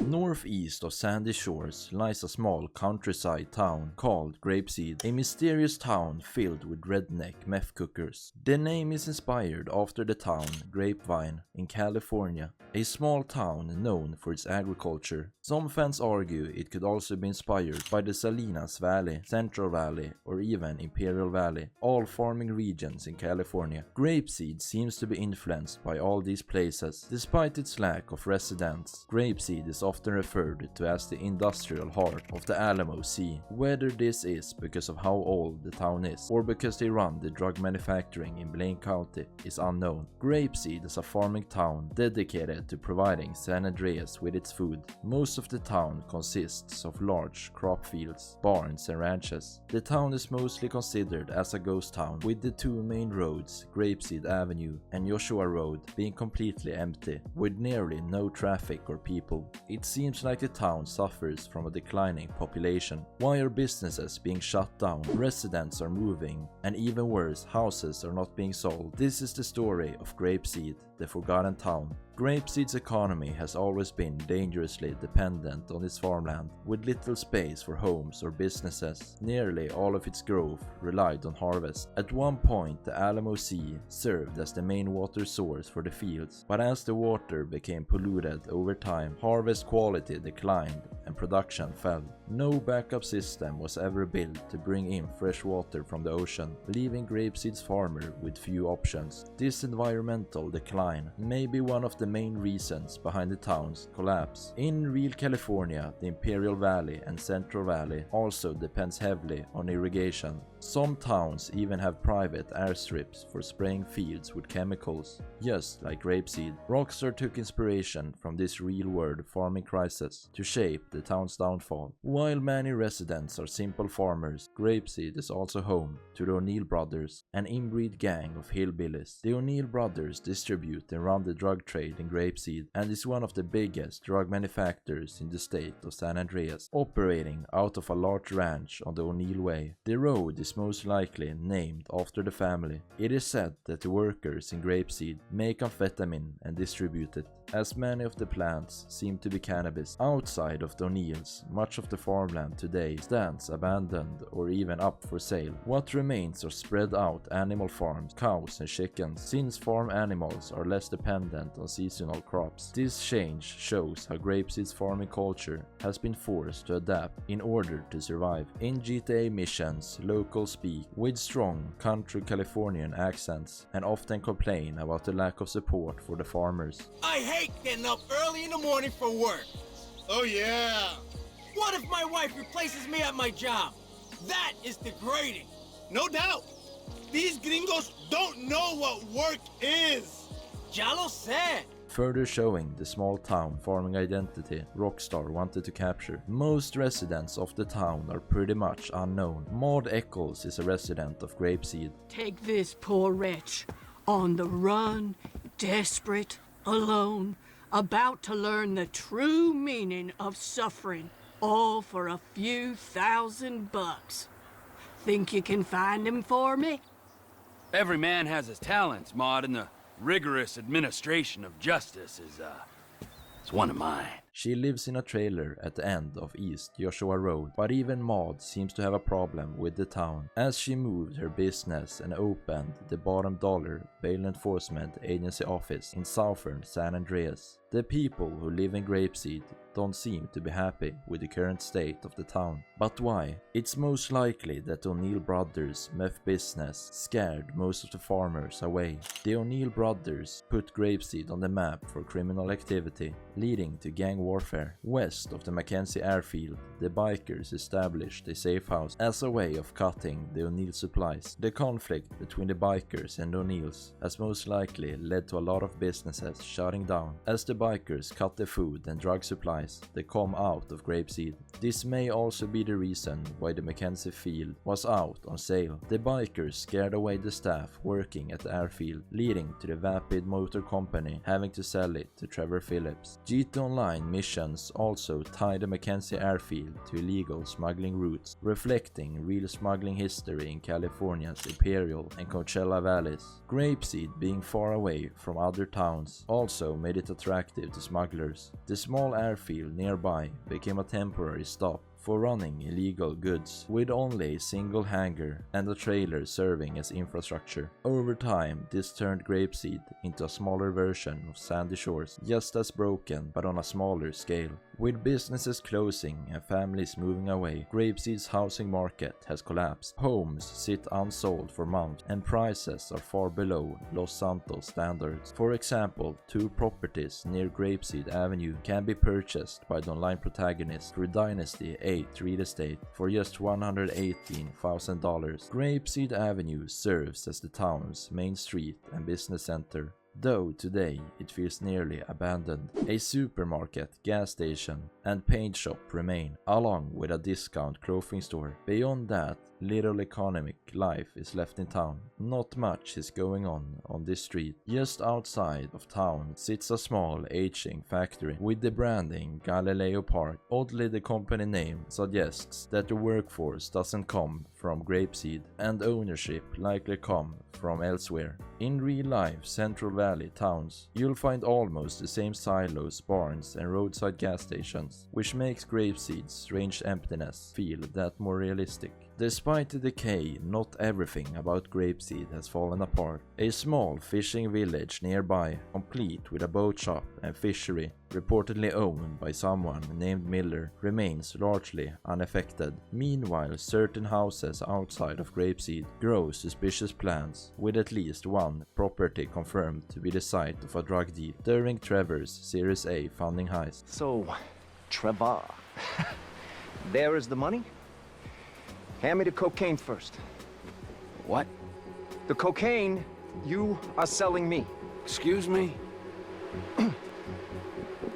Northeast of Sandy Shores lies a small countryside town called Grape Seed, a mysterious town filled with redneck meth cookers. The name is inspired after the town Grapevine in California, a small town known for its agriculture. Some fans argue it could also be inspired by the Salinas Valley, Central Valley, or even Imperial Valley, all farming regions in California. Grape Seed seems to be influenced by all these places. Despite its lack of residents, Grape Seed is often referred to as the industrial heart of the Alamo Sea. Whether this is because of how old the town is or because they run the drug manufacturing in Blaine County is unknown. Grape Seed is a farming town dedicated to providing San Andreas with its food. Most of the town consists of large crop fields, barns and ranches. The town is mostly considered as a ghost town, with the two main roads, Grape Seed Avenue and Joshua Road, being completely empty, with nearly no traffic or people. It seems like the town suffers from a declining population. Why are businesses being shut down? Residents are moving, and even worse, houses are not being sold. This is the story of Grape Seed, the forgotten town. Grape Seed's economy has always been dangerously dependent on its farmland, with little space for homes or businesses. Nearly all of its growth relied on harvest. At one point, the Alamo Sea served as the main water source for the fields, but as the water became polluted over time, harvest quality declined and production fell. No backup system was ever built to bring in fresh water from the ocean, leaving Grape Seed's farmer with few options. This environmental decline may be one of the main reasons behind the town's collapse. In real California, the Imperial Valley and Central Valley also depends heavily on irrigation. Some towns even have private airstrips for spraying fields with chemicals, just like Grape Seed. Rockstar took inspiration from this real-world farming crisis to shape the town's downfall. While many residents are simple farmers, Grape Seed is also home to the O'Neill brothers, an inbreed gang of hillbillies. The O'Neill brothers distribute and run the drug trade in Grape Seed and is one of the biggest drug manufacturers in the state of San Andreas, operating out of a large ranch on the O'Neill Way. The road is most likely named after the family. It is said that the workers in Grape Seed make amphetamine and distribute it, as many of the plants seem to be cannabis. Outside of the O'Neills, much of the farmland today stands abandoned or even up for sale. What remains are spread out animal farms, cows and chickens, since farm animals are less dependent on seasonal crops. This change shows how Grape Seed's farming culture has been forced to adapt in order to survive. In GTA missions, locals speak with strong country Californian accents and often complain about the lack of support for the farmers. I hate getting up early in the morning for work. Oh yeah. What if my wife replaces me at my job? That is degrading. No doubt. These gringos don't know what work is. Ya lo sé. Further showing the small town farming identity Rockstar wanted to capture. Most residents of the town are pretty much unknown. Maud Eccles is a resident of Grape Seed. Take this poor wretch, on the run, desperate, alone, about to learn the true meaning of suffering, all for a few $1,000. Think you can find him for me? Every man has his talents, Maud, and the rigorous administration of justice is, it's one of mine. She lives in a trailer at the end of East Joshua Road, but even Maud seems to have a problem with the town, as she moved her business and opened the Bottom Dollar Bail Enforcement Agency office in southern San Andreas. The people who live in Grape Seed don't seem to be happy with the current state of the town. But why? It's most likely that the O'Neill brothers' meth business scared most of the farmers away. The O'Neill brothers put Grape Seed on the map for criminal activity, leading to gang warfare. West of the Mackenzie airfield, the bikers established a safe house as a way of cutting the O'Neill supplies. The conflict between the bikers and O'Neills has most likely led to a lot of businesses shutting down. As the bikers cut the food and drug supplies that come out of Grape Seed. This may also be the reason why the Mackenzie field was out on sale. The bikers scared away the staff working at the airfield, leading to the Vapid Motor Company having to sell it to Trevor Phillips. GT Online missions also tie the Mackenzie airfield to illegal smuggling routes, reflecting real smuggling history in California's Imperial and Coachella valleys. Grape Seed being far away from other towns also made it attractive attractive to smugglers. The small airfield nearby became a temporary stop for running illegal goods, with only a single hangar and a trailer serving as infrastructure. Over time, this turned Grape Seed into a smaller version of Sandy Shores, just as broken but on a smaller scale. With businesses closing and families moving away, Grape Seed's housing market has collapsed. Homes sit unsold for months and prices are far below Los Santos standards. For example, 2 properties near Grape Seed Avenue can be purchased by the online protagonist through Dynasty 8 Real Estate for just $118,000. Grape Seed Avenue serves as the town's main street and business center, though today it feels nearly abandoned. A supermarket, gas station, and paint shop remain, along with a discount clothing store. Beyond that, little economic life is left in town. Not much is going on this street. Just outside of town sits a small aging factory with the branding Galileo Park. Oddly, the company name suggests that the workforce doesn't come from Grape Seed, and ownership likely come from elsewhere. In real life Central Valley towns, you'll find almost the same silos, barns, and roadside gas stations, which makes Grape Seed's strange emptiness feel that more realistic. Despite the decay, not everything about Grape Seed has fallen apart. A small fishing village nearby, complete with a boat shop and fishery, reportedly owned by someone named Miller, remains largely unaffected. Meanwhile, certain houses outside of Grape Seed grow suspicious plants, with at least one property confirmed to be the site of a drug deal during Trevor's Series A funding heist. So, Trevor, there is the money? Hand me the cocaine first. What? The cocaine you are selling me. Excuse me?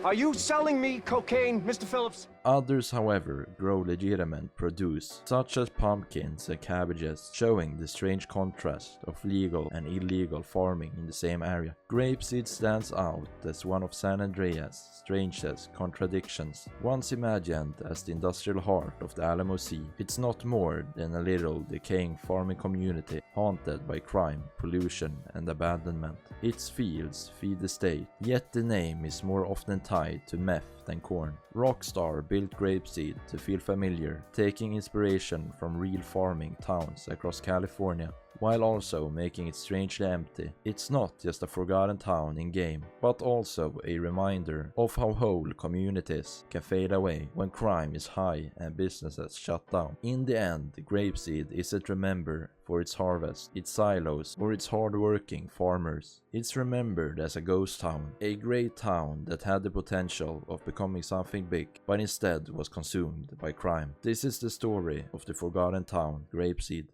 Are you selling me cocaine, Mr. Phillips? Others, however, grow legitimate produce, such as pumpkins and cabbages, showing the strange contrast of legal and illegal farming in the same area. Grape Seed stands out as one of San Andreas' strangest contradictions. Once imagined as the industrial heart of the Alamo Sea, it's not more than a little decaying farming community haunted by crime, pollution, and abandonment. Its fields feed the state, yet the name is more often tied to meth than corn. Rockstar built Grape Seed to feel familiar, taking inspiration from real farming towns across California, while also making it strangely empty. It's not just a forgotten town in-game, but also a reminder of how whole communities can fade away when crime is high and businesses shut down. In the end, Grape Seed isn't remembered for its harvest, its silos, or its hard-working farmers. It's remembered as a ghost town, a great town that had the potential of becoming something big, but instead was consumed by crime. This is the story of the forgotten town, Grape Seed.